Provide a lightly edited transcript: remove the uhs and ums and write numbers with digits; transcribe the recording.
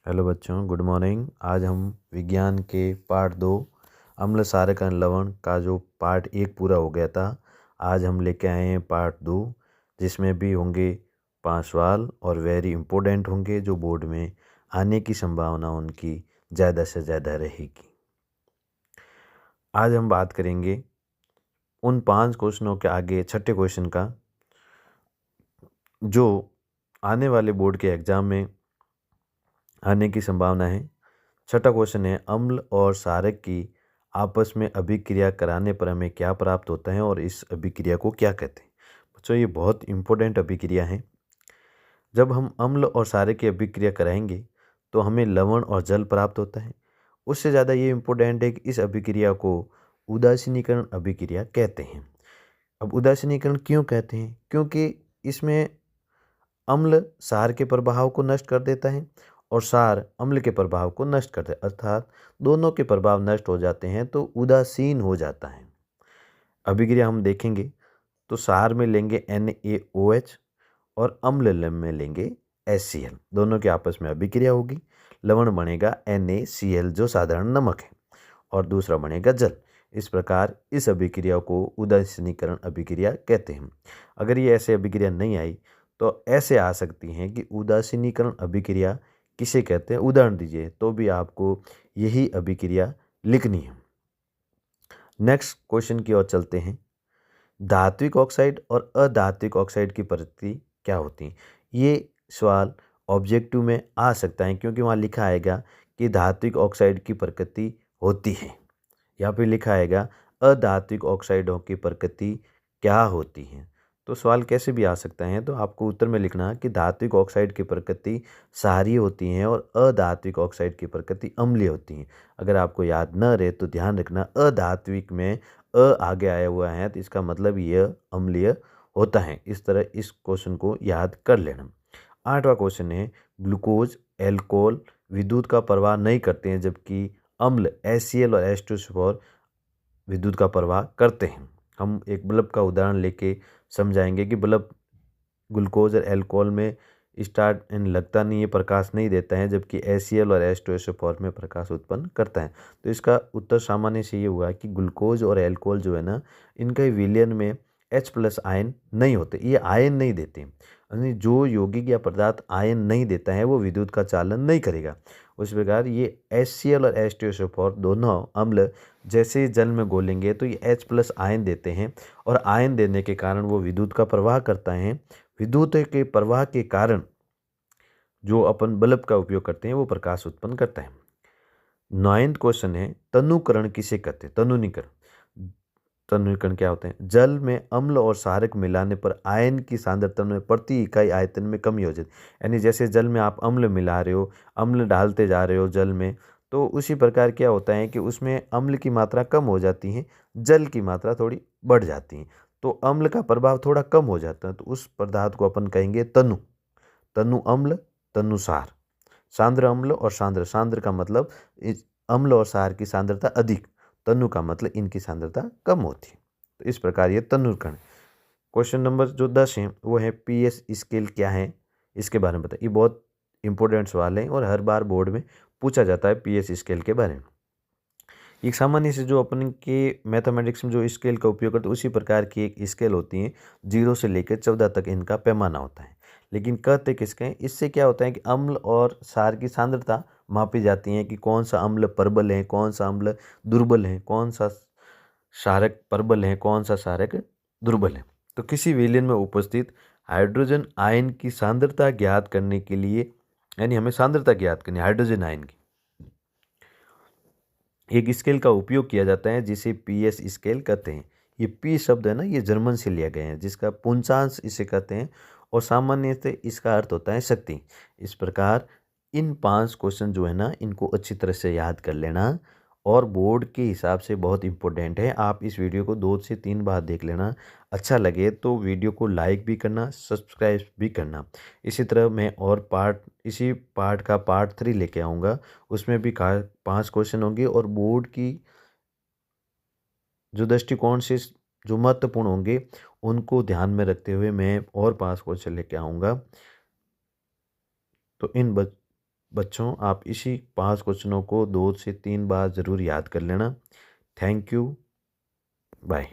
Hello बच्चों, good morning. आज हम विज्ञान के पार्ट 2 अम्ल क्षारक एवं लवण का जो पार्ट 1 पूरा हो गया था, आज हम लेके आए हैं पार्ट 2, जिसमें भी होंगे 5 सवाल और वेरी इम्पोर्टेंट होंगे जो बोर्ड में आने की संभावना उनकी ज़्यादा से ज़्यादा रहेगी। आज हम बात करेंगे उन 5 क्वेश्चनों के आगे छठे क्वेश्चन का, जो आने वाले बोर्ड के एग्ज़ाम में आने की संभावना है। छठा क्वेश्चन है, अम्ल और क्षारक की आपस में अभिक्रिया कराने पर हमें क्या प्राप्त होता है और इस अभिक्रिया को क्या कहते हैं। बच्चों, ये बहुत इंपॉर्टेंट अभिक्रिया है। जब हम अम्ल और क्षारक की अभिक्रिया कराएंगे तो हमें लवण और जल प्राप्त होता है। उससे ज़्यादा ये इम्पोर्टेंट है कि इस अभिक्रिया को उदासीनीकरण अभिक्रिया कहते हैं। अब उदासीनीकरण क्यों कहते हैं? क्योंकि इसमें अम्ल क्षार के प्रभाव को नष्ट कर देता है और क्षार अम्ल के प्रभाव को नष्ट करते हैं, अर्थात दोनों के प्रभाव नष्ट हो जाते हैं तो उदासीन हो जाता है। अभिक्रिया हम देखेंगे तो क्षार में लेंगे NaOH और अम्ल में लेंगे HCl, दोनों के आपस में अभिक्रिया होगी। लवण बनेगा NaCl जो साधारण नमक है और दूसरा बनेगा जल। इस प्रकार इस अभिक्रिया को उदासीनीकरण अभिक्रिया कहते हैं। अगर ये ऐसे अभिक्रिया नहीं आई तो ऐसे आ सकती हैं कि उदासीनीकरण अभिक्रिया किसे कहते हैं, उदाहरण दीजिए, तो भी आपको यही अभिक्रिया लिखनी है। नेक्स्ट क्वेश्चन की ओर चलते हैं। धात्विक ऑक्साइड और अधात्विक ऑक्साइड की प्रकृति क्या होती है? ये सवाल ऑब्जेक्टिव में आ सकता है क्योंकि वहाँ लिखा आएगा कि धात्विक ऑक्साइड की प्रकृति होती है, यहाँ पे लिखा आएगा अधात्विक ऑक्साइडों की प्रकृति क्या होती है। तो सवाल कैसे भी आ सकता है, तो आपको उत्तर में लिखना कि धात्विक ऑक्साइड की प्रकृति क्षारीय होती हैं और अधात्विक ऑक्साइड की प्रकृति अम्लीय होती हैं। अगर आपको याद न रहे तो ध्यान रखना, अधात्विक में आगे आया हुआ है तो इसका मतलब यह अम्लीय होता है। इस तरह इस क्वेश्चन को याद कर लेना। 8वां क्वेश्चन है, ग्लूकोज एल्कोहल विद्युत का प्रवाह नहीं करते हैं जबकि अम्ल HCl और H2SO4 विद्युत का प्रवाह करते हैं। हम एक बल्ब का उदाहरण लेके समझाएंगे कि बल्ब ग्लूकोज और एल्कोहल में स्टार्ट लगता नहीं है, प्रकाश नहीं देता है, जबकि HCl और H2SO4 में प्रकाश उत्पन्न करता है। तो इसका उत्तर सामान्य से ये हुआ कि ग्लूकोज और एल्कोहल जो है ना, इनका विलयन में H+ आयन नहीं होते, ये आयन नहीं देते। यानी जो यौगिक या पदार्थ आयन नहीं देता है वो विद्युत का चालन नहीं करेगा। उस प्रकार ये HCl और H2SO4 दोनों अम्ल जैसे जल में घोलेंगे तो ये H+ आयन देते हैं और आयन देने के कारण वो विद्युत का प्रवाह करता है। विद्युत के प्रवाह के कारण जो अपन बल्ब का उपयोग करते हैं वो प्रकाश उत्पन्न करता है। 9th क्वेश्चन है, तनुकरण किसे कहते हैं? तनुकरण क्या होते हैं? जल में अम्ल और क्षारक मिलाने पर आयन की सांद्रता में प्रति इकाई आयतन में कमी हो जाती है। यानी जैसे जल में आप अम्ल मिला रहे हो, अम्ल डालते जा रहे हो जल में, तो उसी प्रकार क्या होता है कि उसमें अम्ल की मात्रा कम हो जाती है, जल की मात्रा थोड़ी बढ़ जाती है, तो अम्ल का प्रभाव थोड़ा कम हो जाता है। तो उस पदार्थ को अपन कहेंगे तनु। तनु अम्ल, तनु क्षार। सांद्र अम्ल और सांद्र, सांद्र का मतलब इस अम्ल और क्षार की सांद्रता अधिक, तनु का मतलब इनकी सांद्रता कम होती है। तो इस प्रकार ये तनुकरण। क्वेश्चन नंबर जो 10 है वो है पीएस स्केल क्या है, इसके बारे में बताइए। ये बहुत इंपॉर्टेंट सवाल है और हर बार बोर्ड में पूछा जाता है पीएस स्केल के बारे में। एक सामान्य से जो अपन के मैथमेटिक्स में जो स्केल का उपयोग करते हैं उसी प्रकार की एक स्केल होती है, 0 से लेकर 14 तक इनका पैमाना होता है। लेकिन कहते किसके हैं? इससे क्या होता है कि अम्ल और क्षार की सांद्रता मापी जाती है कि कौन सा अम्ल प्रबल है, कौन सा अम्ल दुर्बल है, कौन सा क्षारक प्रबल है, कौन सा क्षारक दुर्बल है। तो किसी विलयन में उपस्थित हाइड्रोजन आयन की सांद्रता ज्ञात करने के लिए, यानी हमें सांद्रता ज्ञात करनी हाइड्रोजन आयन की, एक स्केल का उपयोग किया जाता है जिसे पीएस स्केल कहते हैं। ये पी शब्द है ना, ये जर्मन से लिया गया है, जिसका पुंसांश इसे कहते हैं और सामान्य से इसका अर्थ होता है शक्ति। इस प्रकार इन 5 क्वेश्चन जो है ना, इनको अच्छी तरह से याद कर लेना और बोर्ड के हिसाब से बहुत इंपॉर्टेंट है। आप इस वीडियो को 2 से 3 बार देख लेना। अच्छा लगे तो वीडियो को लाइक भी करना, सब्सक्राइब भी करना। इसी तरह मैं और इसी पार्ट का पार्ट 3 लेके आऊँगा, उसमें भी 5 क्वेश्चन होंगे और बोर्ड की जो दृष्टिकोण से जो महत्वपूर्ण होंगे उनको ध्यान में रखते हुए मैं और 5 क्वेश्चन लेके आऊँगा। तो बच्चों आप इसी 5 क्वेश्चनों को 2 से 3 बार ज़रूर याद कर लेना। Thank you. बाय।